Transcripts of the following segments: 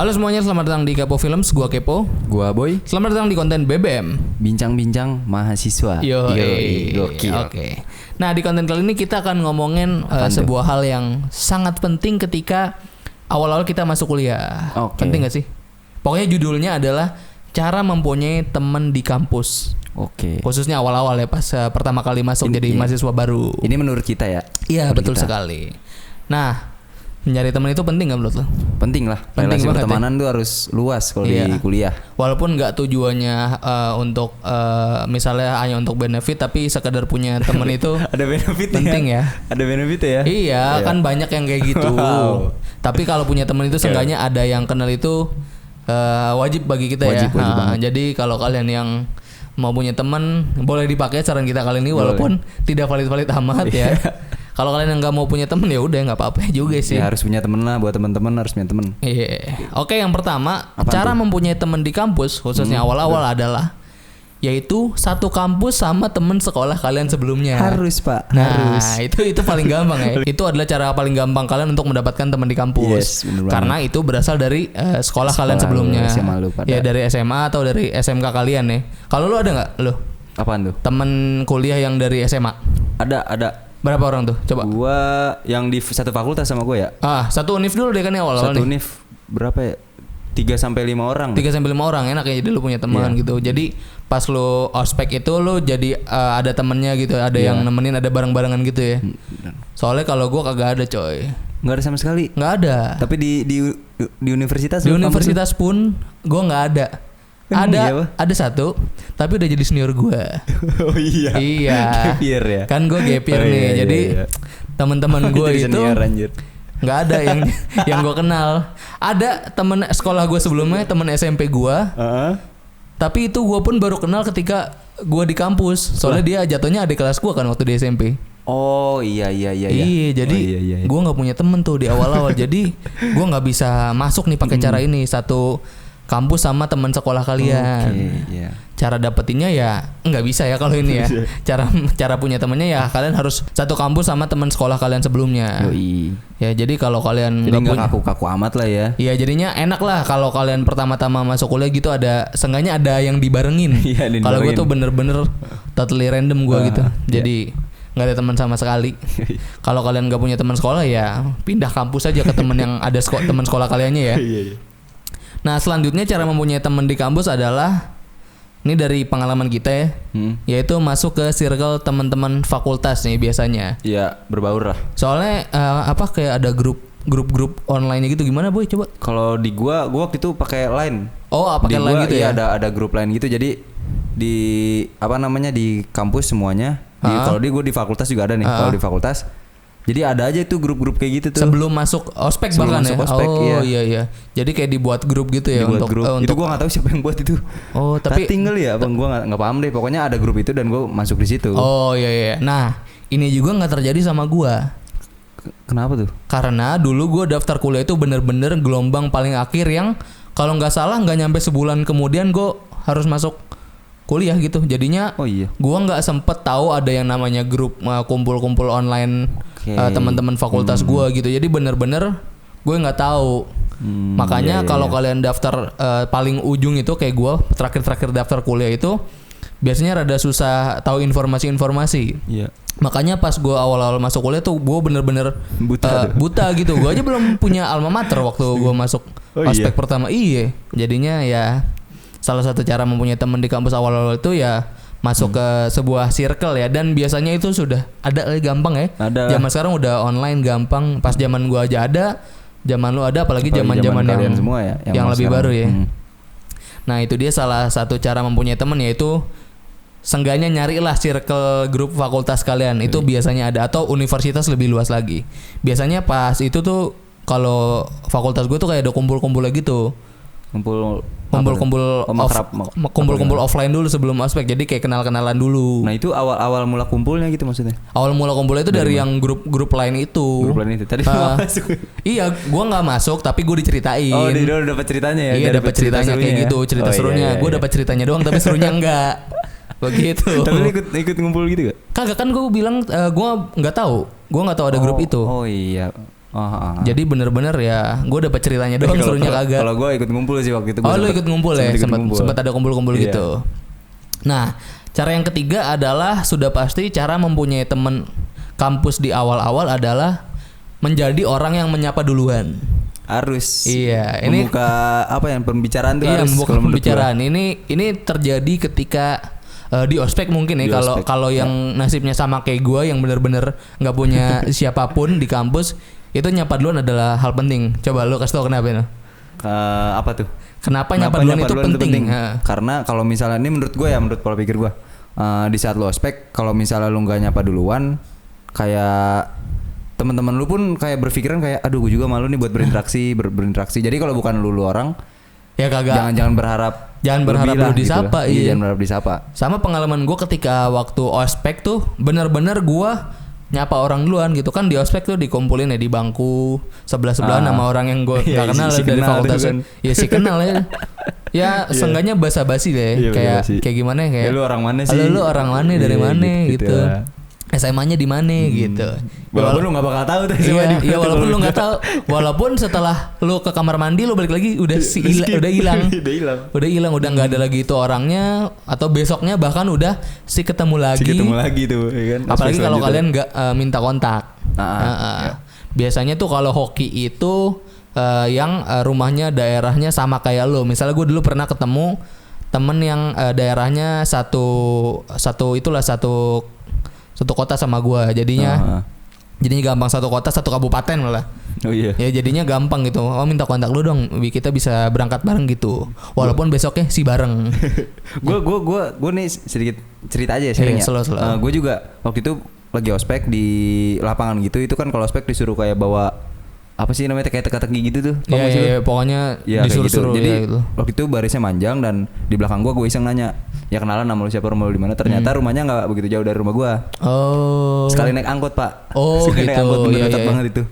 Halo semuanya, selamat datang di Kepo Films. Gua Kepo. Gua Boy. Selamat datang di konten BBM. Bincang-bincang mahasiswa. Gokil. Oke. Nah, di konten kali ini kita akan ngomongin sebuah hal yang sangat penting ketika awal-awal kita masuk kuliah. Penting gak sih? Pokoknya judulnya adalah cara mempunyai teman di kampus. Khususnya awal-awal ya, pas pertama kali masuk jadi mahasiswa baru. Ini menurut kita ya? Iya, betul sekali. Nah, nyari teman itu penting gak menurut lo? Penting lah. Relasi pertemanan tuh harus luas kalau di kuliah. Walaupun gak tujuannya untuk misalnya hanya untuk benefit, tapi sekedar punya teman itu ada benefit penting ya. Ada benefit ya? Iya, kan banyak yang kayak gitu. Tapi kalau punya teman itu seenggaknya ada yang kenal itu wajib bagi kita ya. Jadi kalau kalian yang mau punya teman, boleh dipakai saran kita kali ini, walaupun tidak valid-valid amat ya. Kalau kalian yang nggak mau punya temen ya udah nggak apa-apa juga sih. Ya harus punya temen lah, buat teman-teman harus punya temen. Iya. Oke, yang pertama, cara mempunyai temen di kampus khususnya awal-awal adalah yaitu satu kampus sama temen sekolah kalian sebelumnya. Harus Pak. Nah, itu paling gampang ya. Itu adalah cara paling gampang kalian untuk mendapatkan teman di kampus. Karena itu berasal dari sekolah kalian sebelumnya. Ya dari SMA atau dari SMK kalian ya. Kalau lu ada nggak lu? Apaan tuh? Temen kuliah yang dari SMA? Ada. Berapa orang tuh? Coba. Gua yang di satu fakultas sama gue ya. Satu univ dulu deh kan ya awal-awal nih. Satu univ berapa ya? 3-5 orang. 3-5 orang enak ya, jadi lu punya teman gitu. Jadi pas lu ospek itu lu jadi ada temennya gitu, ada yang nemenin, ada bareng-barengan gitu ya. Soalnya kalau gua kagak ada coy. Nggak ada sama sekali. Nggak ada. Tapi di universitas. Di universitas pun gua nggak ada. Ada satu, tapi udah jadi senior gue. Oh iya. Iya. Gap year ya. Kan gue gap year nih. Jadi teman-teman gue itu nggak ada yang gue kenal. Ada temen sekolah gue sebelumnya, temen SMP gue. Tapi itu gue pun baru kenal ketika gue di kampus. Soalnya dia jatuhnya adik kelas gue kan waktu di SMP. Oh iya. Iya, jadi gue nggak punya temen tuh di awal-awal. Jadi gue nggak bisa masuk nih pakai cara ini, satu kampus sama teman sekolah kalian. Cara dapetinnya ya nggak bisa ya kalau ini ya. Cara punya temennya ya kalian harus satu kampus sama teman sekolah kalian sebelumnya. Ya jadi kalau kalian nggak kaku-kaku amat lah ya. Iya, jadinya enak lah kalau kalian pertama-tama masuk kuliah gitu, seenggaknya ada yang dibarengin. Kalau gue tuh bener-bener totally random gue gitu. Jadi nggak ada teman sama sekali. Kalau kalian nggak punya teman sekolah ya pindah kampus aja ke teman yang ada teman sekolah kaliannya ya. Nah, selanjutnya cara mempunyai teman di kampus adalah ini dari pengalaman kita ya, yaitu masuk ke circle teman-teman fakultas nih biasanya. Iya, berbaur lah. Soalnya kayak ada grup online gitu, gimana Boy? Coba. Kalau di gua waktu itu pakai Line. Pakai Line gitu ya? Iya, ada grup Line gitu. Jadi di di kampus semuanya. Kalau gua di fakultas juga ada nih. Kalau di fakultas, jadi ada aja itu grup-grup kayak gitu tuh. Sebelum masuk ospek bahkan ya. Iya. Jadi kayak dibuat grup gitu ya untuk itu gua nggak tahu siapa yang buat itu. Tapi tinggal ya, Bang, gua nggak paham deh. Pokoknya ada grup itu dan gua masuk di situ. Iya. Nah, ini juga nggak terjadi sama gua. Kenapa tuh? Karena dulu gua daftar kuliah itu bener-bener gelombang paling akhir yang kalau nggak salah nggak nyampe sebulan kemudian gua harus masuk kuliah gitu. Jadinya gua nggak sempet tahu ada yang namanya grup kumpul-kumpul online teman-teman fakultas gua gitu. Jadi bener-bener gue nggak tahu. Makanya kalau kalian daftar paling ujung itu kayak gua terakhir daftar kuliah itu biasanya rada susah tahu informasi-informasi. Makanya pas gua awal-awal masuk kuliah tuh gua bener-bener buta gitu. Gua aja belum punya alma mater waktu gua masuk ospek pertama. Iya. Jadinya ya salah satu cara mempunyai teman di kampus awal-awal itu ya masuk ke sebuah circle ya, dan biasanya itu sudah ada gampang ya. Zaman sekarang udah online gampang. Pas zaman gua aja ada, zaman lu ada, apalagi zaman-zaman yang semua ya, yang lebih baru ya. Nah, itu dia salah satu cara mempunyai teman, yaitu seenggaknya nyarilah circle grup fakultas kalian. Itu biasanya ada, atau universitas lebih luas lagi. Biasanya pas itu tuh kalau fakultas gue tuh kayak ada kumpul-kumpul gitu. Kumpul-kumpul offline dulu sebelum ospek. Jadi kayak kenal-kenalan dulu. Nah, itu awal mula kumpulnya gitu maksudnya. Awal mula kumpulnya itu dari yang grup lain itu. Grup lain itu. Tadi masuk. Iya, gua enggak masuk tapi gua diceritain. Dia udah dapat ceritanya ya. Iya, dapat ceritanya kayak gitu, cerita serunya. Gua dapat ceritanya doang tapi serunya enggak. Begitu. Tapi lu ikut ngumpul gitu gak? Kagak, kan gua bilang gua enggak tahu. Gua enggak tahu ada grup itu. Oh iya. Jadi bener-bener ya gue dapet ceritanya doang, serunya kagak. Kalau gue ikut ngumpul sih waktu itu. Lu ikut ngumpul ya? Sempat ada kumpul-kumpul gitu. Nah, cara yang ketiga adalah sudah pasti cara mempunyai teman kampus di awal-awal adalah menjadi orang yang menyapa duluan. Harus. Iya, ini membuka pembicaraan tuh harus. Membuka pembicaraan. Ini terjadi ketika di ospek mungkin ya, kalau yang nasibnya sama kayak gue yang bener-bener nggak punya siapapun di kampus, itu nyapa duluan adalah hal penting. Coba lu kasih tau kenapa itu? Apa tuh? Kenapa nyapa duluan itu penting? Karena kalau misalnya ini menurut gue ya, menurut pola pikir gue, di saat lu ospek, kalau misalnya lu nggak nyapa duluan, kayak teman-teman lu pun kayak berpikiran kayak, aduh gue juga malu nih buat berinteraksi. Jadi kalau bukan lu orang, ya kagak. Jangan berharap. Jangan berharap lu disapa. Gitu. Iya, jangan berharap disapa. Sama pengalaman gue ketika waktu ospek tuh, benar-benar gue nyapa orang duluan gitu kan. Di ospek tuh dikumpulin ya di bangku sebelah-sebelahan sama orang yang gue gak kenal dari fakultas kan. Ya sih kenal ya. Ya seenggaknya basa-basi deh. Kayak gimana ya, kayak lu orang mana sih? Lu orang mana, dari mana gitu. SMA-nya di mana gitu. Walaupun lu gak bakal tahu tuh. Iya, walaupun lu gak tahu. Walaupun setelah lu ke kamar mandi lu balik lagi udah hilang. Udah nggak ada lagi itu orangnya, atau besoknya bahkan udah ketemu lagi tuh, ya kan? Apalagi kalau kalian nggak minta kontak. Biasanya tuh kalau hoki itu yang rumahnya daerahnya sama kayak lu. Misalnya gue dulu pernah ketemu temen yang daerahnya satu kota sama gue, jadinya gampang, satu kota satu kabupaten malah. Oh iya. Ya jadinya gampang gitu. Oh minta kontak lu dong, kita bisa berangkat bareng gitu. Walaupun besoknya sih bareng. Gue nih sedikit cerita aja ya, sharing ya. Gue juga waktu itu lagi ospek di lapangan gitu. Itu kan kalau ospek disuruh kayak bawa apa sih namanya, kayak teka-teki gitu tuh. Iya, pokoknya disuruh-suruh. Jadi gitu. Waktu itu barisnya manjang dan di belakang gue iseng nanya, ya kenalan nama lu siapa, rumah lu di mana. Ternyata rumahnya nggak begitu jauh dari rumah gue. Sekali naik angkot pak. Sekali naik angkot dekat banget itu.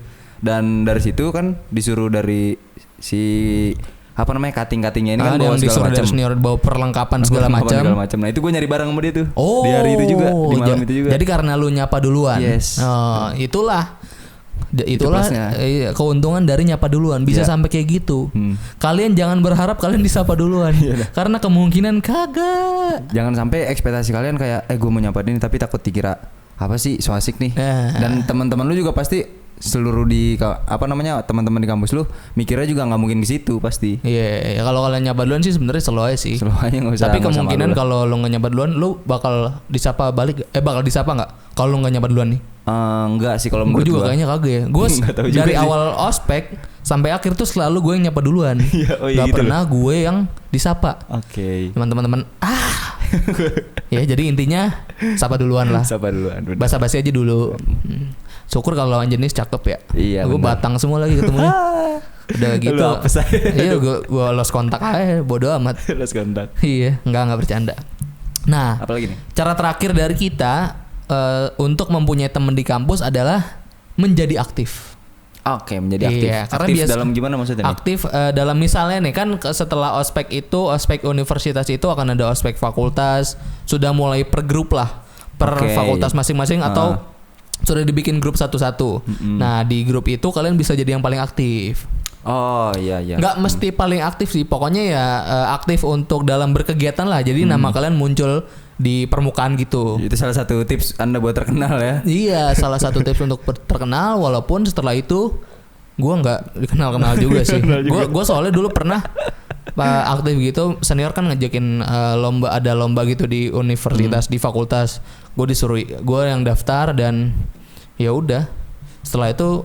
Dan dari situ kan disuruh dari si cutting-cuttingnya ini kan bawa segala macam. Senior bawa perlengkapan segala macam. Nah itu gue nyari barang sama dia tuh. Di hari itu juga, di malam itu juga. Jadi karena lu nyapa duluan. Yes. Itulah keuntungan dari nyapa duluan, bisa sampai kayak gitu. Kalian jangan berharap kalian disapa duluan. Karena kemungkinan kagak. Jangan sampai ekspektasi kalian kayak gue mau nyapa ini tapi takut dikira apa sih, so asik nih. Dan teman-teman lu juga pasti seluruh teman-teman di kampus lu mikirnya juga nggak mungkin ke situ pasti. Iya, kalau kalian nyapa duluan sih sebenarnya slow aja sih. Slow aja, nggak usah. Tapi kemungkinan kalau lu nggak nyapa duluan, lu bakal disapa balik. Bakal disapa nggak kalau lu nggak nyapa duluan nih? Enggak sih kalau menurut gue. Juga kayaknya kagak ya. Gue dari awal ospek sampai akhir tuh selalu gue yang nyapa duluan. Gak gitu pernah gue yang disapa. Oke. Teman-teman ya jadi intinya sapa duluan lah. Sapa duluan. Basa-basi aja dulu. Syukur kalau lawan jenis cakep ya. Iya. Gue batang semua lagi ketemunya. Udah gitu. Iya, gue lost kontak aja, bodo amat. Lost kontak. Iya, enggak bercanda. Nah, apalagi nih? Cara terakhir dari kita untuk mempunyai teman di kampus adalah menjadi aktif. Oke, menjadi aktif. Iya, aktif dalam gimana maksudnya? Aktif dalam misalnya nih kan setelah ospek universitas itu akan ada ospek fakultas, sudah mulai per grup lah, per fakultas masing-masing atau sudah dibikin grup satu-satu. Nah di grup itu kalian bisa jadi yang paling aktif. Oh iya. Nggak mesti paling aktif sih, pokoknya ya aktif untuk dalam berkegiatan lah. Jadi nama kalian muncul di permukaan gitu. Itu salah satu tips Anda buat terkenal ya. Iya, salah satu tips untuk terkenal. Walaupun setelah itu gue nggak dikenal juga sih. Gue soalnya dulu pernah aktif gitu. Senior kan ngajakin ada lomba gitu di universitas, di fakultas. Gue disuruh, gue yang daftar dan ya udah. Setelah itu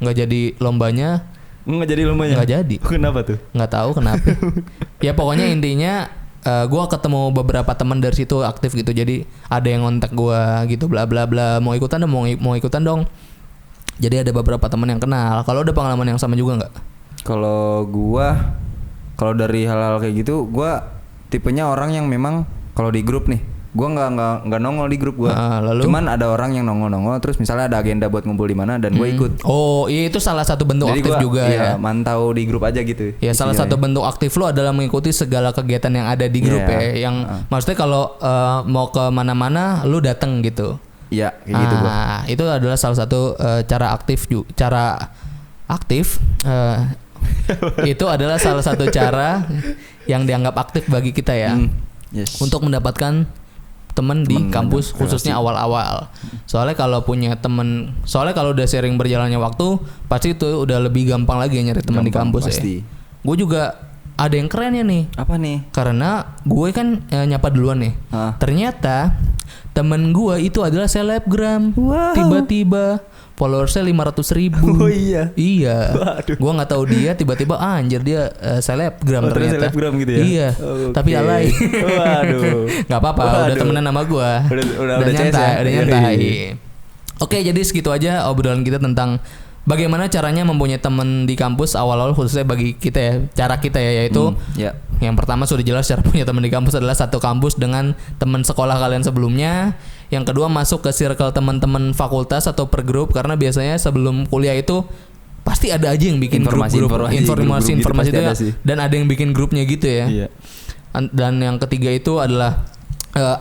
nggak jadi lombanya. Nggak jadi. Kenapa tuh? Nggak tahu kenapa. Ya pokoknya intinya gue ketemu beberapa teman dari situ aktif gitu. Jadi ada yang ngontak gue gitu, bla bla bla, mau ikutan dong. Jadi ada beberapa teman yang kenal. Kalau ada pengalaman yang sama juga nggak? Kalau dari hal-hal kayak gitu, gue tipenya orang yang memang kalau di grup nih, gue nggak nongol di grup gue. Cuman ada orang yang nongol terus misalnya ada agenda buat ngumpul di mana dan gue ikut. Oh iya, itu salah satu bentuk jadi aktif gua, juga ya. Mantau di grup aja gitu. Ya salah satu bentuk aktif lo adalah mengikuti segala kegiatan yang ada di grup ya. Yang maksudnya kalau mau ke mana-mana lo datang gitu. Iya kayak gitu gue. Itu adalah salah satu cara aktif juga, cara Aktif itu adalah salah satu cara yang dianggap aktif bagi kita ya. Yes. Untuk mendapatkan teman di kampus khususnya awal-awal. Soalnya kalau udah sering berjalannya waktu, pasti itu udah lebih gampang lagi nyari teman di kampus pasti. Ya. Gue juga ada yang kerennya nih. Apa nih? Karena gue kan nyapa duluan nih. Ternyata temen gue itu adalah selebgram. Wow. Tiba-tiba followersnya 500.000. Oh iya. Iya. Gue nggak tahu dia tiba-tiba anjir dia selebgram ternyata. Selebgram gitu ya. Iya. Okay. Tapi alay. Waduh. Nggak apa-apa. Udah temenan sama gue. Udah nyantai. Udah nyantai. Oke, jadi segitu aja obrolan kita tentang bagaimana caranya mempunyai teman di kampus awal-awal khususnya bagi kita ya. Cara kita ya yaitu yang pertama sudah jelas cara punya teman di kampus adalah satu kampus dengan teman sekolah kalian sebelumnya. Yang kedua masuk ke circle teman-teman fakultas atau per grup karena biasanya sebelum kuliah itu pasti ada aja yang bikin informasi itu ya, dan ada yang bikin grupnya gitu ya. Iya. Dan yang ketiga itu adalah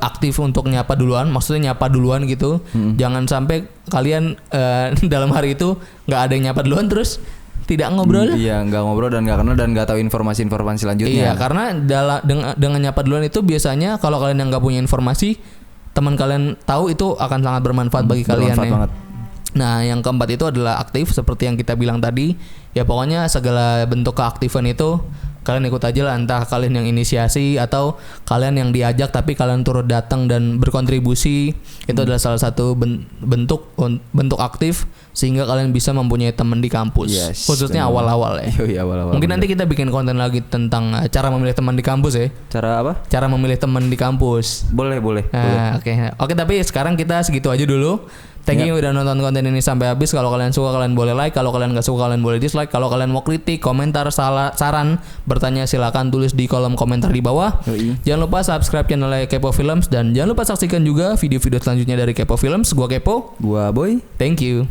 aktif untuk nyapa duluan, maksudnya nyapa duluan gitu. Jangan sampai kalian dalam hari itu nggak ada yang nyapa duluan terus tidak ngobrol. Iya, nggak ngobrol dan nggak kenal dan nggak tahu informasi selanjutnya. Iya, karena dengan nyapa duluan itu biasanya kalau kalian yang nggak punya informasi, teman kalian tahu itu akan sangat bermanfaat bagi kalian ya. Banget. Nah, yang keempat itu adalah aktif seperti yang kita bilang tadi. Ya pokoknya segala bentuk keaktifan itu kalian ikut aja lah, entah kalian yang inisiasi atau kalian yang diajak tapi kalian turut datang dan berkontribusi. Itu adalah salah satu bentuk aktif sehingga kalian bisa mempunyai teman di kampus. Yes, khususnya awal-awal ya. Awal-awal. Mungkin nanti kita bikin konten lagi tentang cara memilih teman di kampus ya. Cara apa? Cara memilih teman di kampus. Boleh. Oke, tapi sekarang kita segitu aja dulu. Thank you udah nonton konten ini sampai habis. Kalau kalian suka kalian boleh like, kalau kalian gak suka kalian boleh dislike. Kalau kalian mau kritik, komentar, saran, bertanya silakan tulis di kolom komentar di bawah. Jangan lupa subscribe channelnya Kepo Films dan jangan lupa saksikan juga video-video selanjutnya dari Kepo Films. Gua Kepo, gua Boy. Thank you.